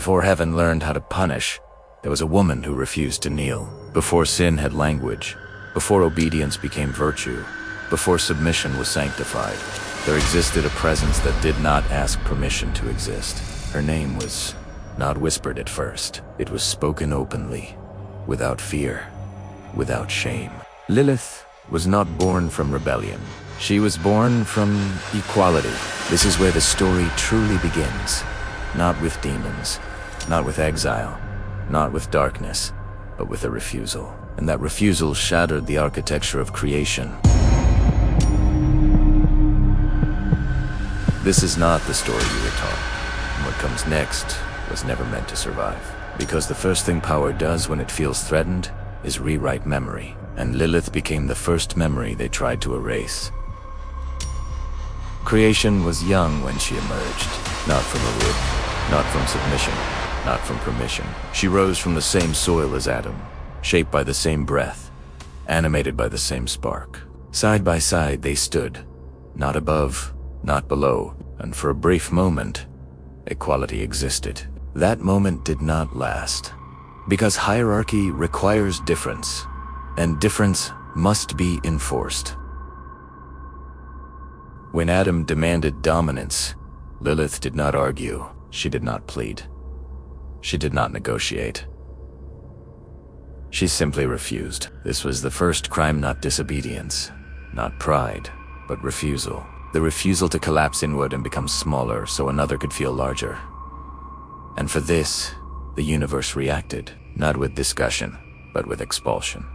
Before heaven learned how to punish, there was a woman who refused to kneel. Before sin had language, before obedience became virtue, before submission was sanctified, there existed a presence that did not ask permission to exist. Her name was not whispered at first. It was spoken openly, without fear, without shame. Lilith was not born from rebellion. She was born from equality. This is where the story truly begins. Not with demons, not with exile, not with darkness, but with a refusal. And that refusal shattered the architecture of creation. This is not the story you were taught. And what comes next was never meant to survive. Because the first thing power does when it feels threatened is rewrite memory. And Lilith became the first memory they tried to erase. Creation was young when she emerged, not from a rib, not from submission, not from permission. She rose from the same soil as Adam, shaped by the same breath, animated by the same spark. Side by side they stood, not above, not below, and for a brief moment, equality existed. That moment did not last, because hierarchy requires difference, and difference must be enforced. When Adam demanded dominance, Lilith did not argue, she did not plead, she did not negotiate. She simply refused. This was the first crime, not disobedience, not pride, but refusal. The refusal to collapse inward and become smaller so another could feel larger. And for this, the universe reacted, not with discussion, but with expulsion.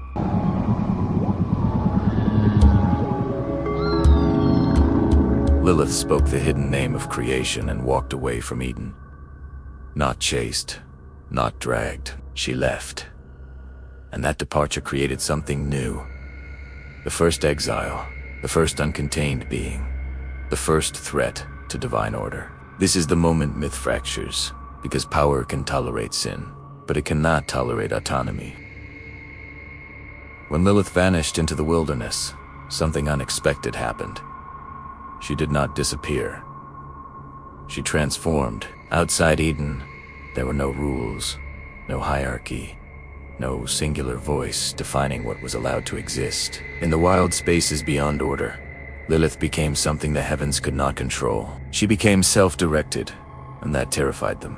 Lilith spoke the hidden name of creation and walked away from Eden. Not chased, not dragged, she left. And that departure created something new. The first exile, the first uncontained being, the first threat to divine order. This is the moment myth fractures, because power can tolerate sin, but it cannot tolerate autonomy. When Lilith vanished into the wilderness, something unexpected happened. She did not disappear. She transformed. Outside Eden, there were no rules, no hierarchy, no singular voice defining what was allowed to exist. In the wild spaces beyond order, Lilith became something the heavens could not control. She became self-directed, and that terrified them.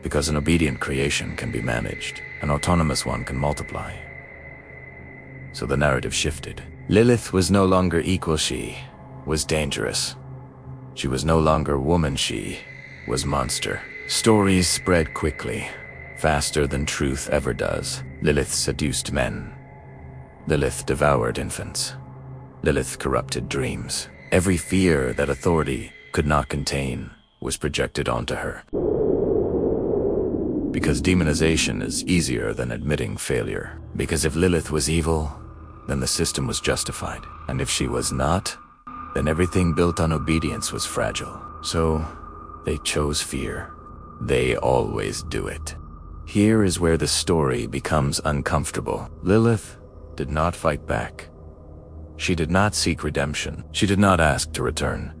Because an obedient creation can be managed, an autonomous one can multiply. So the narrative shifted. Lilith was no longer equal, she was dangerous. She was no longer woman, she was monster. Stories spread quickly, faster than truth ever does. Lilith seduced men. Lilith devoured infants. Lilith corrupted dreams. Every fear that authority could not contain was projected onto her. Because demonization is easier than admitting failure. Because if Lilith was evil, then the system was justified. And if she was not, then everything built on obedience was fragile. So they chose fear. They always do it. Here is where the story becomes uncomfortable. Lilith did not fight back. She did not seek redemption. She did not ask to return.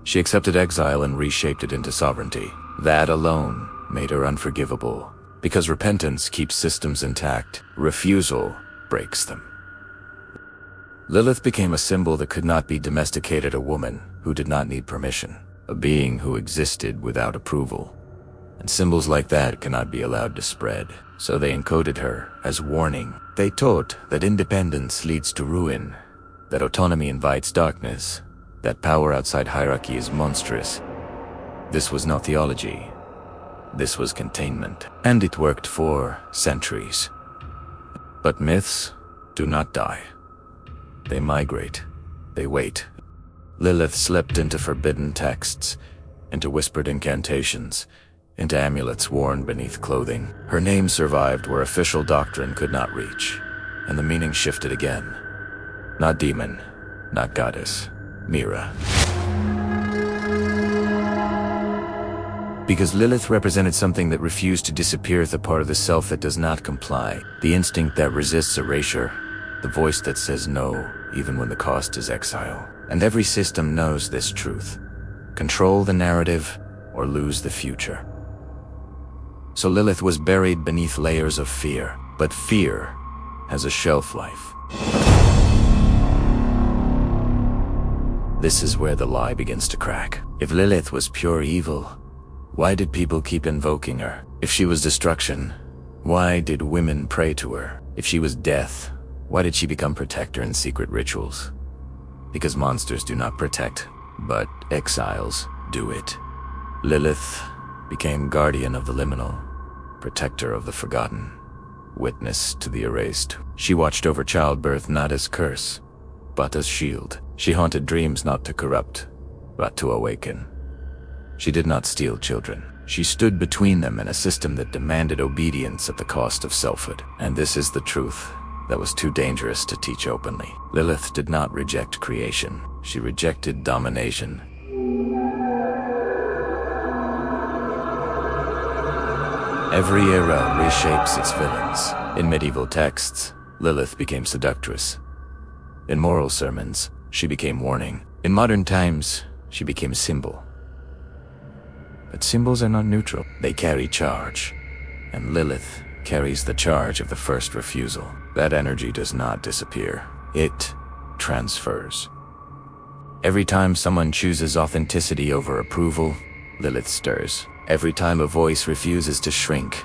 She accepted exile and reshaped it into sovereignty. That alone made her unforgivable, because repentance keeps systems intact. Refusal breaks them. Lilith became a symbol that could not be domesticated, a woman who did not need permission, a being who existed without approval. And symbols like that cannot be allowed to spread, so they encoded her as warning. They taught that independence leads to ruin, that autonomy invites darkness, that power outside hierarchy is monstrous. This was not theology. This was containment. And it worked for centuries. But myths do not die. They migrate. They wait. Lilith slipped into forbidden texts, into whispered incantations, into amulets worn beneath clothing. Her name survived where official doctrine could not reach, and the meaning shifted again. Not demon, not goddess, Mira. Because Lilith represented something that refused to disappear, the part of the self that does not comply, the instinct that resists erasure, the voice that says no, even when the cost is exile. And every system knows this truth. Control the narrative, or lose the future. So Lilith was buried beneath layers of fear, but fear has a shelf life. This is where the lie begins to crack. If Lilith was pure evil, why did people keep invoking her? If she was destruction, why did women pray to her? If she was death, why did she become protector in secret rituals? Because monsters do not protect, but exiles do it. Lilith became guardian of the liminal, protector of the forgotten, witness to the erased. She watched over childbirth not as curse, but as shield. She haunted dreams not to corrupt, but to awaken. She did not steal children. She stood between them in a system that demanded obedience at the cost of selfhood. And this is the truth that was too dangerous to teach openly. Lilith did not reject creation. She rejected domination. Every era reshapes its villains. In medieval texts, Lilith became seductress. In moral sermons, she became warning. In modern times, she became symbol. But symbols are not neutral. They carry charge. And Lilith carries the charge of the first refusal. That energy does not disappear. It transfers. Every time someone chooses authenticity over approval, Lilith stirs. Every time a voice refuses to shrink,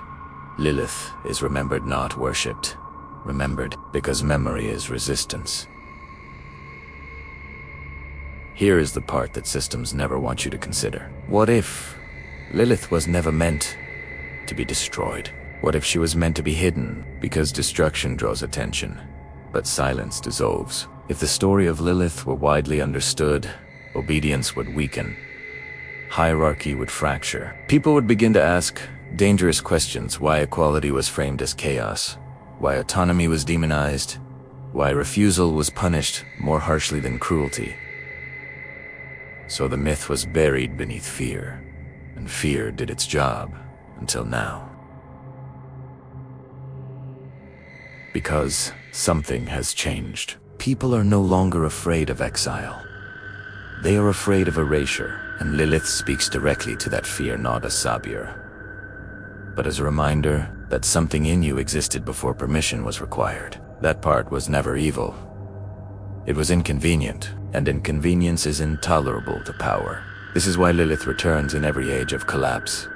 Lilith is remembered, not worshipped. Remembered because memory is resistance. Here is the part that systems never want you to consider. What if Lilith was never meant to be destroyed? What if she was meant to be hidden? Because destruction draws attention, but silence dissolves. If the story of Lilith were widely understood, obedience would weaken. Hierarchy would fracture. People would begin to ask dangerous questions: why equality was framed as chaos, why autonomy was demonized, why refusal was punished more harshly than cruelty. So the myth was buried beneath fear, and fear did its job until now. Because something has changed. People are no longer afraid of exile. They are afraid of erasure, and Lilith speaks directly to that fear, not as savior, but as a reminder that something in you existed before permission was required. That part was never evil. It was inconvenient, and inconvenience is intolerable to power. This is why Lilith returns in every age of collapse.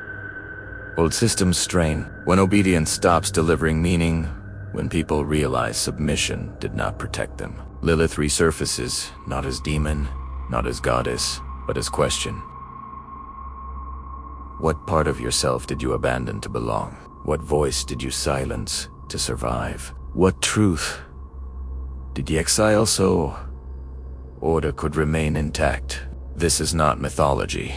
Old systems strain when obedience stops delivering meaning, when people realize submission did not protect them. Lilith resurfaces, not as demon, not as goddess, but as question. What part of yourself did you abandon to belong? What voice did you silence to survive? What truth did you exile so order could remain intact? This is not mythology.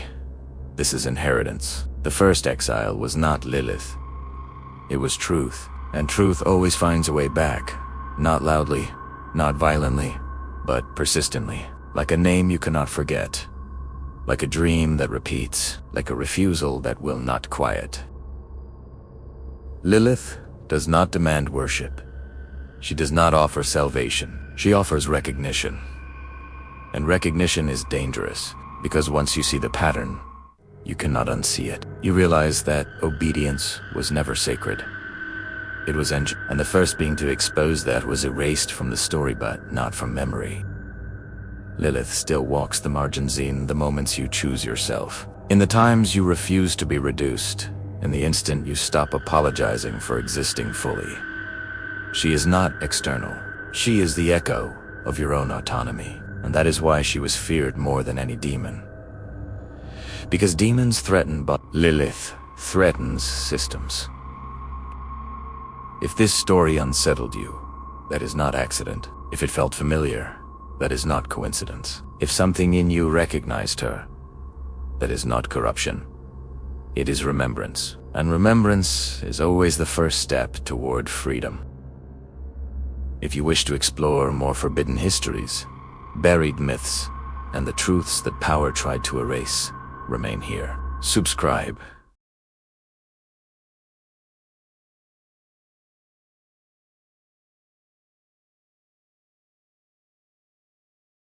This is inheritance. The first exile was not Lilith. It was truth. And truth always finds a way back. Not loudly, not violently, but persistently. Like a name you cannot forget. Like a dream that repeats. Like a refusal that will not quiet. Lilith does not demand worship. She does not offer salvation. She offers recognition. And recognition is dangerous, because once you see the pattern, you cannot unsee it. You realize that obedience was never sacred. It was and the first being to expose that was erased from the story, but not from memory. Lilith still walks the margins in the moments you choose yourself. In the times you refuse to be reduced. In the instant you stop apologizing for existing fully. She is not external. She is the echo of your own autonomy. And that is why she was feared more than any demon. Because demons threaten, but Lilith threatens systems. If this story unsettled you, that is not accident. If it felt familiar, that is not coincidence. If something in you recognized her, that is not corruption. It is remembrance. And remembrance is always the first step toward freedom. If you wish to explore more forbidden histories, buried myths, and the truths that power tried to erase, remain here. Subscribe